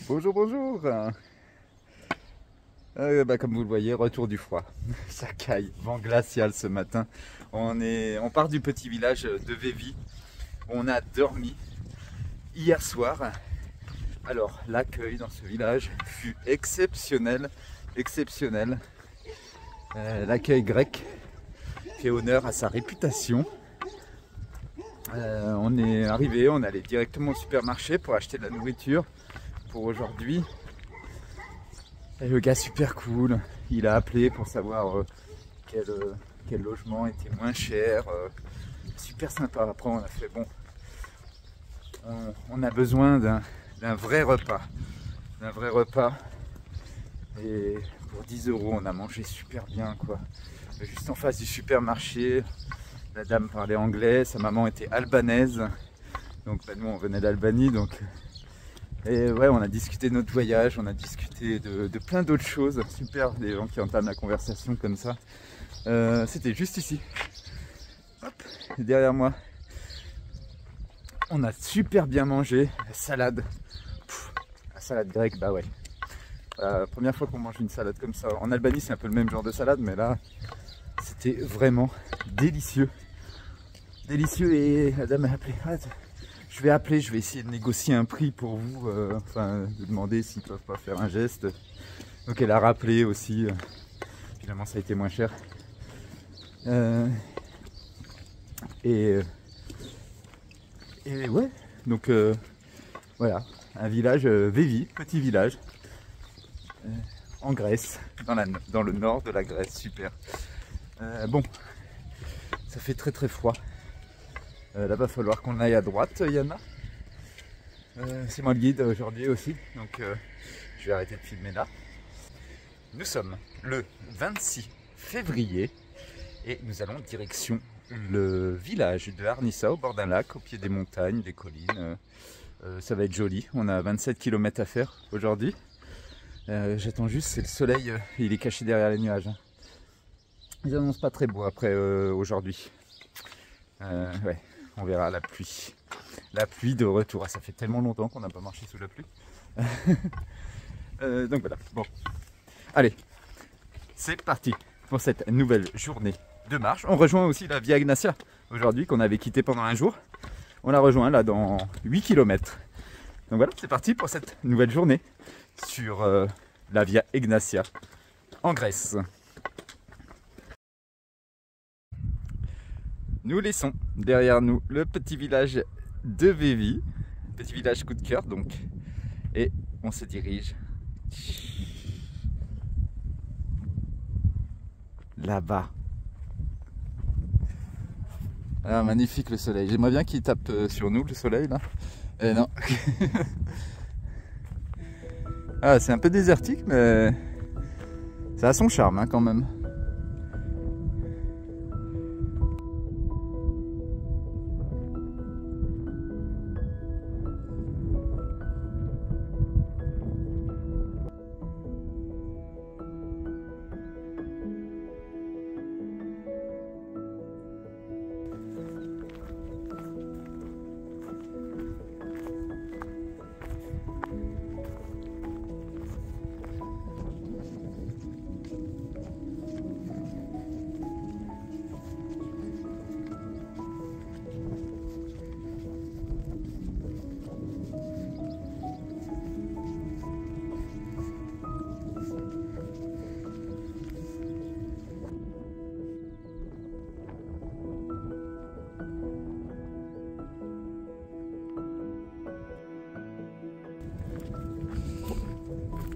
Bonjour, bonjour. Comme vous le voyez, retour du froid. Ça caille, vent glacial ce matin. On part du petit village de Vévi. On a dormi hier soir. Alors, l'accueil dans ce village fut exceptionnel. Exceptionnel. L'accueil grec fait honneur à sa réputation. On est arrivé, on allait directement au supermarché pour acheter de la nourriture pour aujourd'hui. Et le gars super cool, il a appelé pour savoir quel logement était moins cher. Super sympa. Après on a fait bon, on a besoin d'un vrai repas. D'un vrai repas. Et pour 10 € on a mangé super bien quoi. Juste en face du supermarché. La dame parlait anglais, sa maman était albanaise, donc nous on venait d'Albanie, donc et ouais, on a discuté de notre voyage, on a discuté de plein d'autres choses, super, des gens qui entament la conversation comme ça. C'était juste ici, hop, derrière moi. On a super bien mangé, la salade, la salade grecque, bah ouais. La première fois qu'on mange une salade comme ça, en Albanie c'est un peu le même genre de salade, mais là c'était vraiment délicieux. Délicieux. Et la dame a appelé. Je vais essayer de négocier un prix pour vous, enfin de demander s'ils peuvent pas faire un geste. Donc elle a rappelé aussi, finalement ça a été moins cher. Et ouais, donc voilà, un village Vévi, petit village, en Grèce, dans le nord de la Grèce, super. Bon, ça fait très très froid. Là, va falloir qu'on aille à droite, Yana. C'est moi le guide aujourd'hui aussi, donc je vais arrêter de filmer là. Nous sommes le 26 février et nous allons direction le village de Arnissa, au bord d'un lac, au pied des montagnes, des collines. Ça va être joli. On a 27 km à faire aujourd'hui. J'attends juste, c'est le soleil, il est caché derrière les nuages. Ils annoncent pas très beau après aujourd'hui. Ouais. On verra la pluie. La pluie de retour. Ah, ça fait tellement longtemps qu'on n'a pas marché sous la pluie. Donc voilà. Bon. Allez. C'est parti pour cette nouvelle journée de marche. On rejoint aussi la Via Egnatia aujourd'hui qu'on avait quitté pendant un jour. On la rejoint là dans 8 km. Donc voilà, c'est parti pour cette nouvelle journée sur la Via Egnatia en Grèce. Nous laissons derrière nous le petit village de Vévi, petit village coup de cœur donc, et on se dirige là-bas. Ah, magnifique le soleil, j'aimerais bien qu'il tape sur nous le soleil là, et non. Ah, c'est un peu désertique mais ça a son charme hein, quand même.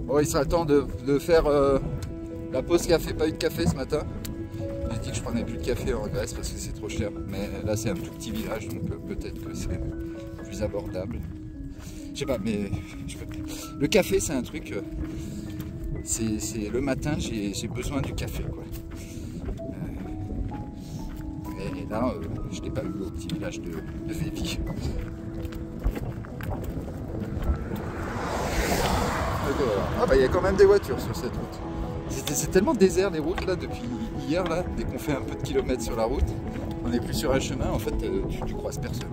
Bon, il sera temps de faire la pause café, pas eu de café ce matin. J'ai dit que je prenais plus de café en Grèce parce que c'est trop cher. Mais là c'est un tout petit village donc peut-être que c'est plus abordable. Je sais pas, mais le café c'est un truc. C'est le matin j'ai besoin du café quoi. Et là je l'ai pas eu au petit village de Vévi. Ah bah il y a quand même des voitures sur cette route. C'est tellement désert les routes là depuis hier là, dès qu'on fait un peu de kilomètres sur la route, on n'est plus sur un chemin, en fait tu croises personne.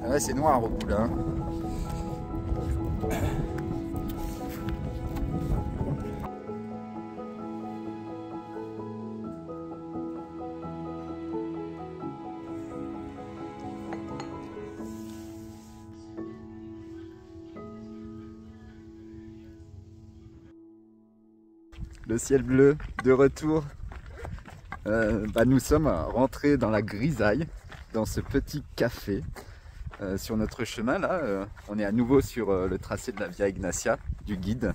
Ouais, c'est noir au bout là. Le ciel bleu de retour. Nous sommes rentrés dans la grisaille, dans ce petit café. Sur notre chemin là, on est à nouveau sur le tracé de la Via Ignacia du guide.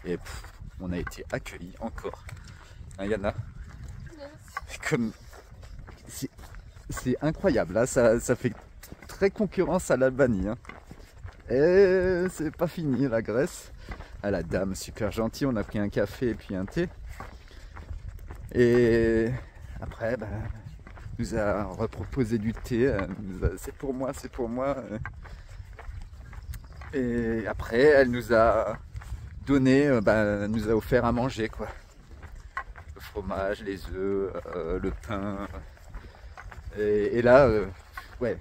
Et on a été accueillis encore. Hein, Yana? Comme c'est incroyable, là, ça fait très concurrence à l'Albanie. Hein. Et c'est pas fini la Grèce. Ah, la dame super gentille, on a pris un café et puis un thé. Et après, nous a reproposé du thé. C'est pour moi, c'est pour moi. Et après, elle nous a donné, nous a offert à manger quoi. Le fromage, les œufs, le pain. Et là, ouais,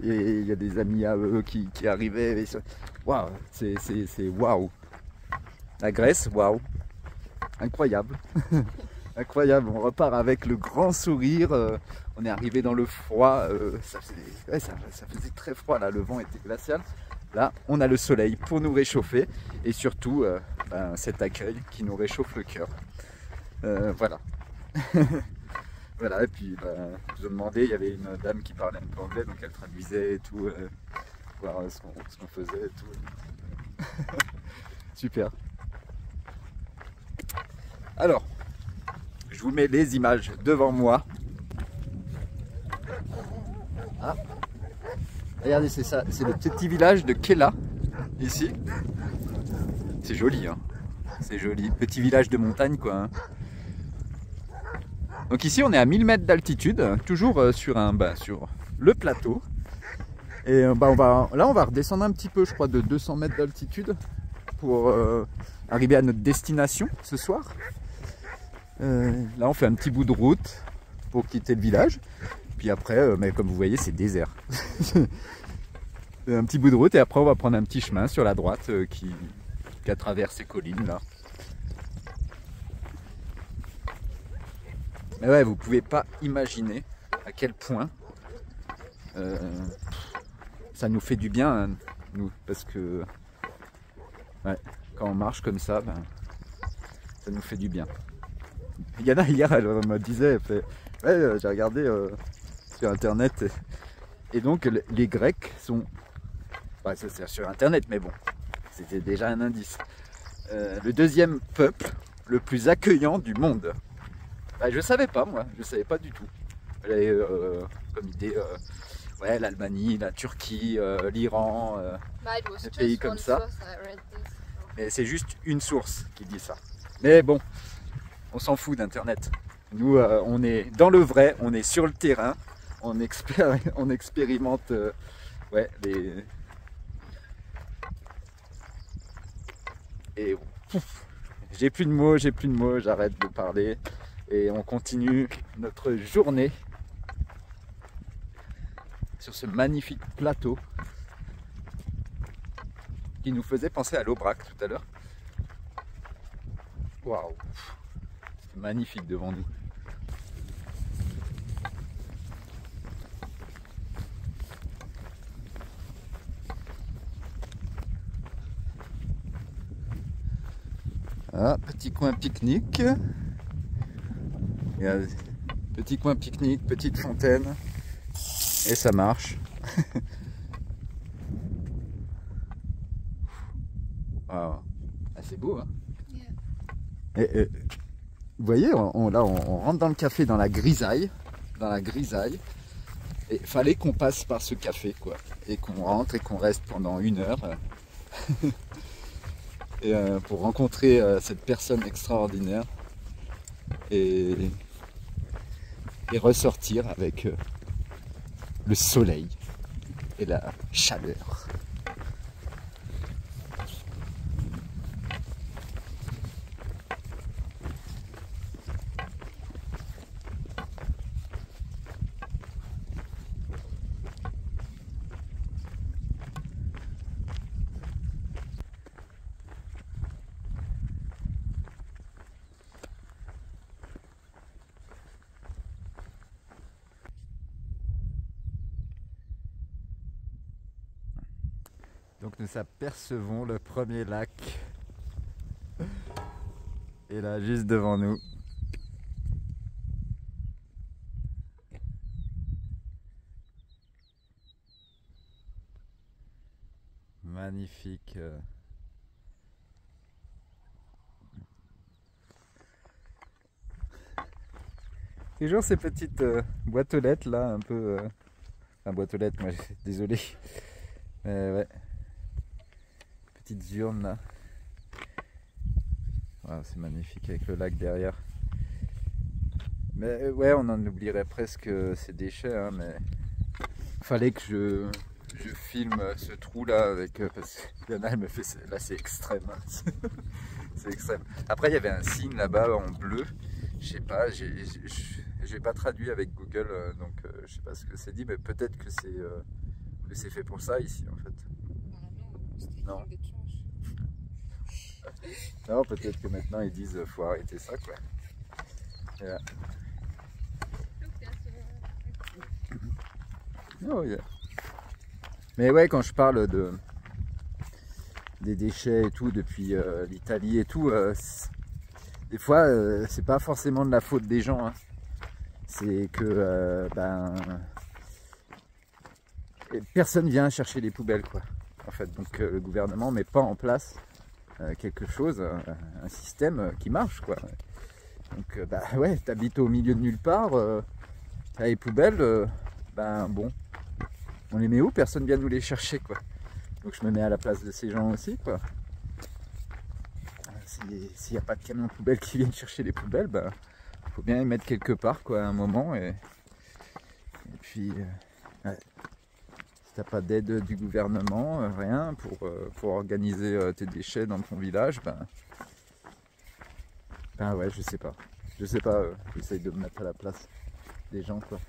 il y a des amis à eux qui arrivaient. Waouh, c'est waouh. La Grèce, waouh, incroyable. Incroyable, on repart avec le grand sourire. On est arrivé dans le froid, ça faisait très froid là, le vent était glacial. Là, on a le soleil pour nous réchauffer et surtout cet accueil qui nous réchauffe le cœur. Voilà. Voilà, et puis je vous ai demandé, il y avait une dame qui parlait un peu anglais, donc elle traduisait et tout, voir ce qu'on faisait et tout. Super. Alors, je vous mets les images devant moi. Ah. Regardez, c'est ça, c'est le petit village de Kela, ici. C'est joli, hein. C'est joli, petit village de montagne, quoi. Hein. Donc ici, on est à 1000 mètres d'altitude, toujours sur le plateau. Et on va redescendre un petit peu, je crois, de 200 mètres d'altitude pour arriver à notre destination ce soir. Là, on fait un petit bout de route pour quitter le village. Puis après, mais comme vous voyez, c'est désert. Un petit bout de route et après, on va prendre un petit chemin sur la droite qui traverse ces collines là. Mais ouais, vous pouvez pas imaginer à quel point ça nous fait du bien, hein, nous, parce que ouais, quand on marche comme ça, ça nous fait du bien. Yana hier, elle me disait, elle fait, ouais, j'ai regardé sur internet et donc les Grecs sont, ça c'est sur internet, mais bon, c'était déjà un indice. Le deuxième peuple le plus accueillant du monde. Je savais pas, moi, je savais pas du tout. J'avais comme idée, ouais, l'Albanie, la Turquie, l'Iran, des pays comme ça. Mais c'est juste une source qui dit ça. Mais bon, on s'en fout d'internet. Nous, on est dans le vrai, on est sur le terrain, on expérimente, ouais, et j'ai plus de mots, j'arrête de parler. Et on continue notre journée sur ce magnifique plateau qui nous faisait penser à l'Aubrac tout à l'heure. Waouh, c'est magnifique devant nous. Ah, petit coin pique-nique. Petit coin pique-nique, petite fontaine, et ça marche. Wow. Ah, c'est beau, hein. Yeah. Et, vous voyez, là on rentre dans le café dans la grisaille, et il fallait qu'on passe par ce café, quoi, et qu'on rentre et qu'on reste pendant 1 heure et pour rencontrer cette personne extraordinaire. Et ressortir avec le soleil et la chaleur. Donc nous apercevons le premier lac. Et là, juste devant nous. Magnifique. Toujours ces petites boîtes aux lettres là, un peu... Enfin, boîte aux lettres, moi, désolé. Ouais. Petites urnes là. Wow, c'est magnifique avec le lac derrière. Mais ouais, on en oublierait presque ces déchets, hein, mais fallait que je filme ce trou là avec parce que Yana elle me fait là c'est extrême, hein. C'est extrême. Après il y avait un signe là-bas en bleu, je sais pas, j'ai pas traduit avec Google donc je sais pas ce que c'est dit, mais peut-être que c'est fait pour ça ici en fait. Non. Non, peut-être que maintenant ils disent faut arrêter ça quoi. Yeah. Oh, yeah. Mais ouais, quand je parle des déchets et tout depuis l'Italie et tout, des fois c'est pas forcément de la faute des gens, hein. C'est que personne vient chercher les poubelles quoi. En fait, donc le gouvernement met pas en place quelque chose, un système qui marche quoi. Donc ouais, t'habites au milieu de nulle part, t'as les poubelles, bon, on les met où? Personne vient nous les chercher quoi. Donc je me mets à la place de ces gens aussi quoi. S'il n'y a pas de camion poubelle qui viennent chercher les poubelles, faut bien les mettre quelque part quoi à un moment et puis ouais. Si t'as pas d'aide du gouvernement, rien pour organiser tes déchets dans ton village, ouais, je sais pas, j'essaye de me mettre à la place des gens quoi.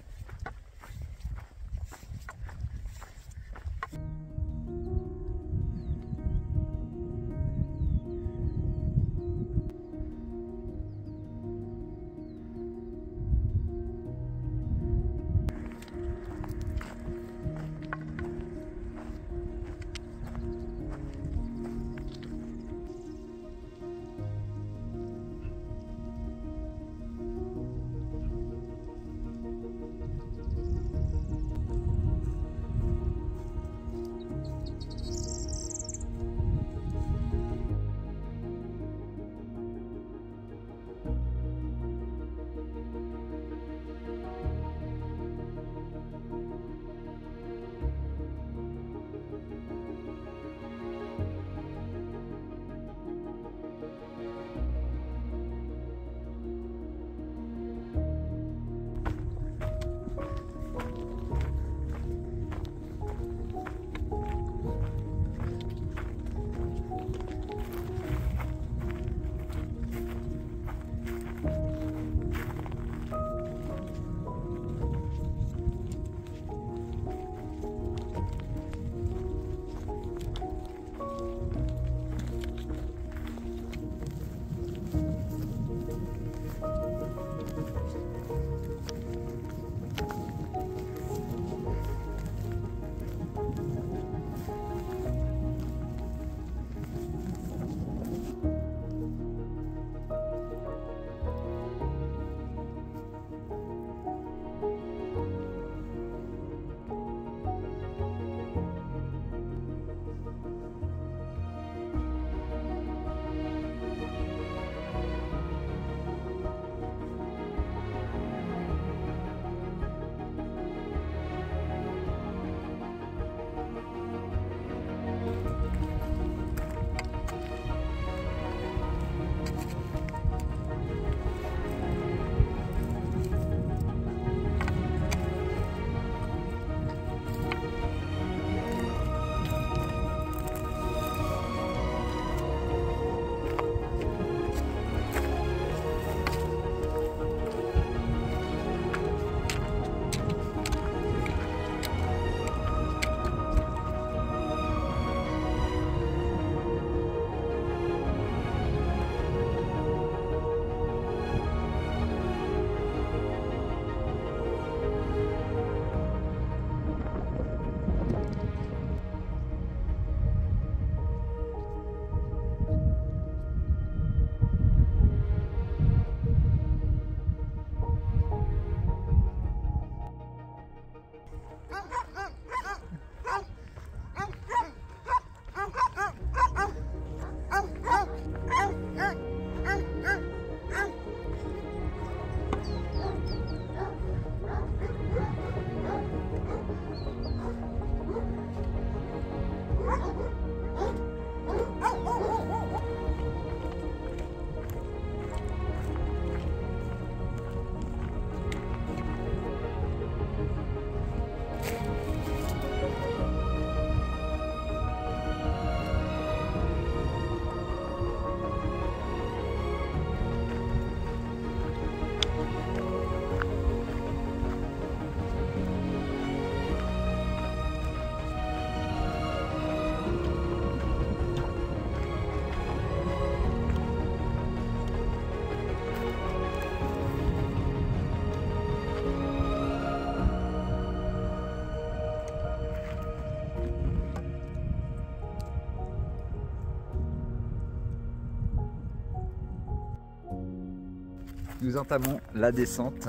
nous entamons la descente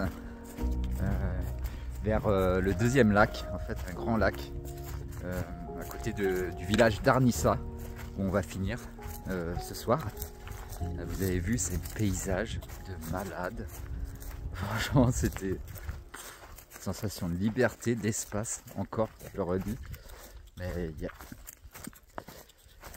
vers le deuxième lac, en fait un grand lac à côté du village d'Arnissa où on va finir ce soir. Vous avez vu ces paysages de malade. Franchement, c'était une sensation de liberté, d'espace, encore, je le redis. Mais il y a...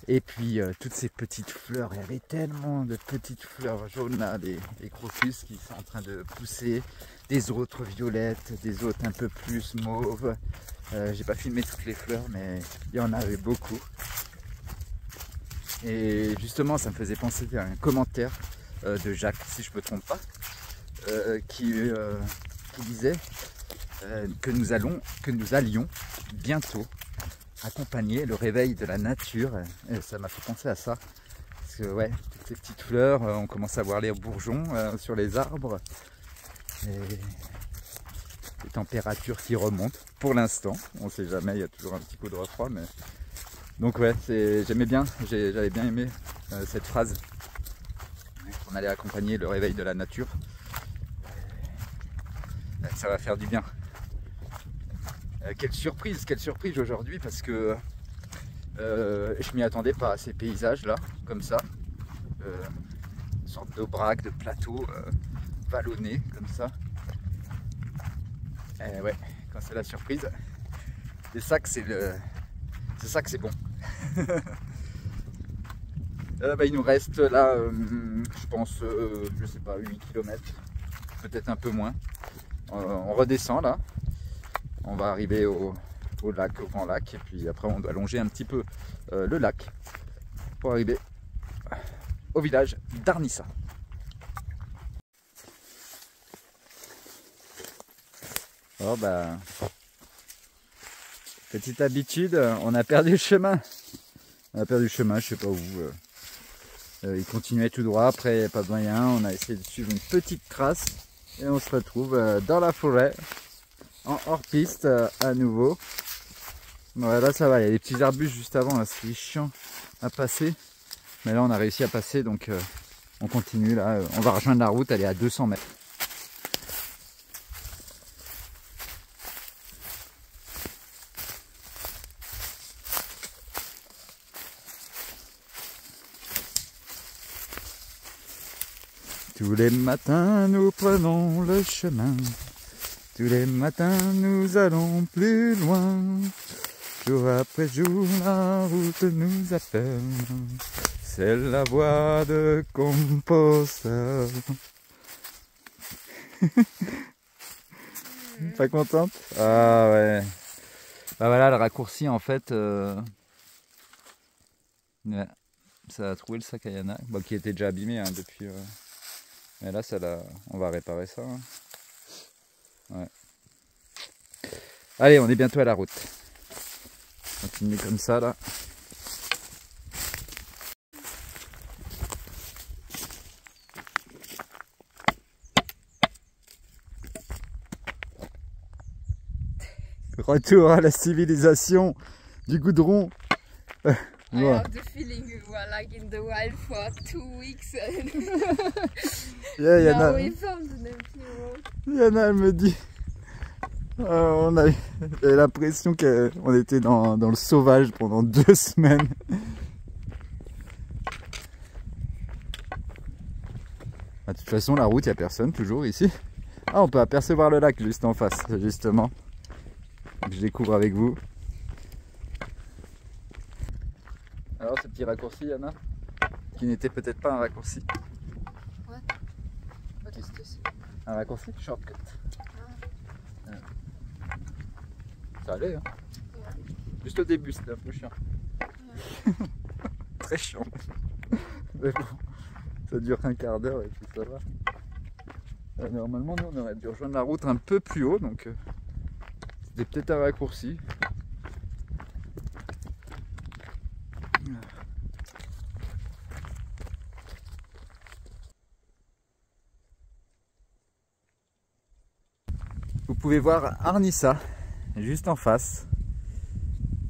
Et puis toutes ces petites fleurs, il y avait tellement de petites fleurs jaunes là, des crocus qui sont en train de pousser, des autres violettes, des autres un peu plus mauves. J'ai pas filmé toutes les fleurs, mais il y en avait beaucoup. Et justement, ça me faisait penser à un commentaire de Jacques, si je ne me trompe pas, qui disait que nous allions bientôt accompagner le réveil de la nature. Et ça m'a fait penser à ça. Parce que ouais, toutes ces petites fleurs, on commence à voir les bourgeons sur les arbres. Et les températures qui remontent pour l'instant. On ne sait jamais, il y a toujours un petit coup de froid, mais... Donc ouais, j'aimais bien, j'avais bien aimé cette phrase. On allait accompagner le réveil de la nature. Ça va faire du bien. Quelle surprise aujourd'hui, parce que je m'y attendais pas à ces paysages là, comme ça. Une sorte d'aubrac, de plateau vallonné comme ça. Et ouais, quand c'est la surprise, c'est ça que c'est bon. Il nous reste là, je pense, je sais pas, 8 km, peut-être un peu moins. On redescend là, on va arriver au lac, au grand lac, et puis après on doit longer un petit peu le lac pour arriver au village d'Arnissa. Oh bah, petite habitude, on a perdu le chemin. On a perdu le chemin, je sais pas où. Il continuait tout droit, après pas de moyen. On a essayé de suivre une petite trace et on se retrouve dans la forêt, en hors-piste à nouveau. Ouais, là ça va, il y a des petits arbustes juste avant, là c'est chiant à passer. Mais là on a réussi à passer, donc on continue là. On va rejoindre la route, elle est à 200 mètres. Tous les matins nous prenons le chemin, tous les matins nous allons plus loin, jour après jour la route nous appelle, c'est la voix de Compostelle. Pas contente? Ah ouais. Bah voilà, le raccourci en fait, ouais, ça a trouvé le sac à Yana, bon, qui était déjà abîmé hein, depuis... Mais là, on va réparer ça. Hein. Ouais. Allez, on est bientôt à la route. On continue comme ça, là. Retour à la civilisation du goudron. I have the feeling we were like in the wild for 2 weeks. Yeah, Now we found an empty road. Yana, elle me dit, on avait l'impression qu'on était dans le sauvage pendant 2 semaines. De toute façon, la route, il n'y a personne toujours ici. Ah, on peut apercevoir le lac juste en face, justement. Donc, je découvre avec vous. Alors, ce petit raccourci, Yana, qui n'était peut-être pas un raccourci. What? What is this? Un raccourci? Shortcut. Ah. Ça allait, hein? Ouais. Juste au début, c'était un peu chiant. Ouais. Très chiant. Mais bon, ça dure un quart d'heure et puis ça va. Normalement, nous, on aurait dû rejoindre la route un peu plus haut, donc c'était peut-être un raccourci. Vous pouvez voir Arnissa, juste en face.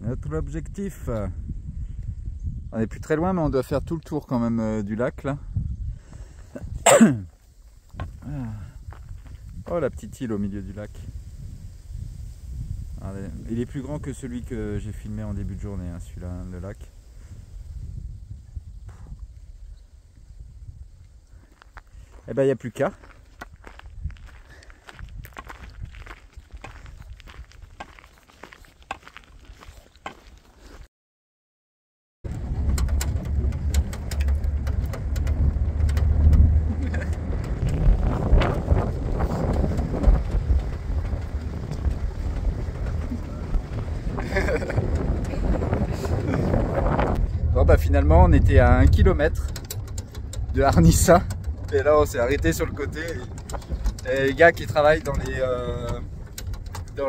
Notre objectif, on n'est plus très loin, mais on doit faire tout le tour quand même du lac là. Ah. Oh, la petite île au milieu du lac. Regardez. Il est plus grand que celui que j'ai filmé en début de journée, hein, celui-là, hein, le lac. Eh ben, il n'y a plus qu'à. Bon bah finalement on était à 1 km de Arnissa et là on s'est arrêté sur le côté et les gars qui travaillent dans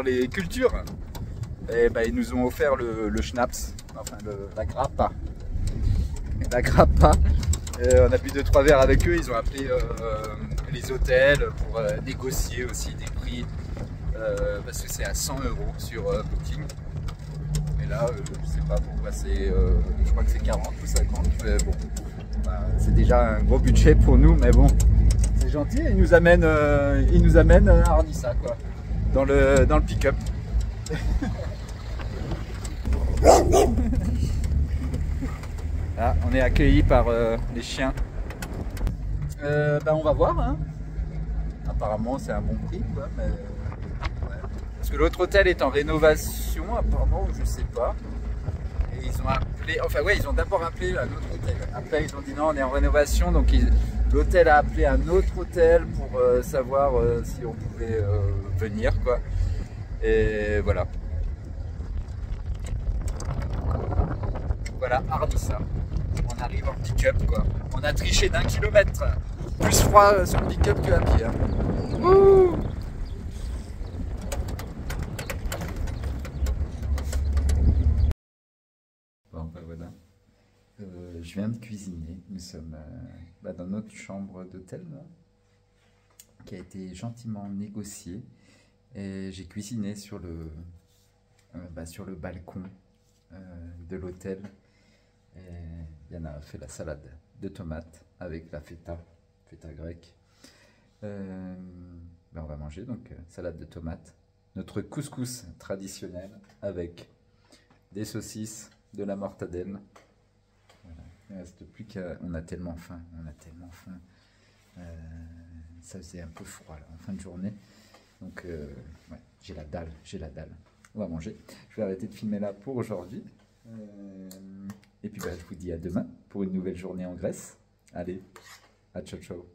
les cultures et bah, ils nous ont offert le schnapps, enfin la grappa. La grappa. On a bu 2-3 verres avec eux, ils ont appelé les hôtels pour négocier aussi des prix parce que c'est à 100 € sur Booking. Et là, je sais pas pourquoi c'est, je crois que c'est 40 ou 50, mais bon, bah, c'est déjà un gros budget pour nous, mais bon, c'est gentil, ils nous amènent à Arnissa, quoi, dans le pick-up. Là, on est accueillis par les chiens. Bah, on va voir, hein. Apparemment, c'est un bon prix, quoi, mais... Parce que l'autre hôtel est en rénovation, apparemment, je sais pas. Et ils ont appelé, enfin ouais, ils ont d'abord appelé un autre hôtel. Après, ils ont dit non, on est en rénovation, donc l'hôtel a appelé un autre hôtel pour savoir si on pouvait venir, quoi. Et voilà. Voilà, Arnissa. On arrive en pick-up, quoi. On a triché d'1 kilomètre. Plus froid sur le pick-up que à pied. Hein. Ouh. Bon, ben voilà. Je viens de cuisiner. Nous sommes dans notre chambre d'hôtel qui a été gentiment négociée. Et j'ai cuisiné sur le balcon de l'hôtel. Et Yana a fait la salade de tomates avec la feta grecque. On va manger donc salade de tomates. Notre couscous traditionnel avec des saucisses, de la mortadelle. Voilà. Il ne reste plus qu'à... On a tellement faim, ça faisait un peu froid là, en fin de journée. Donc ouais, j'ai la dalle. On va manger. Je vais arrêter de filmer là pour aujourd'hui. Et puis je vous dis à demain pour une nouvelle journée en Grèce. Allez, à ciao ciao.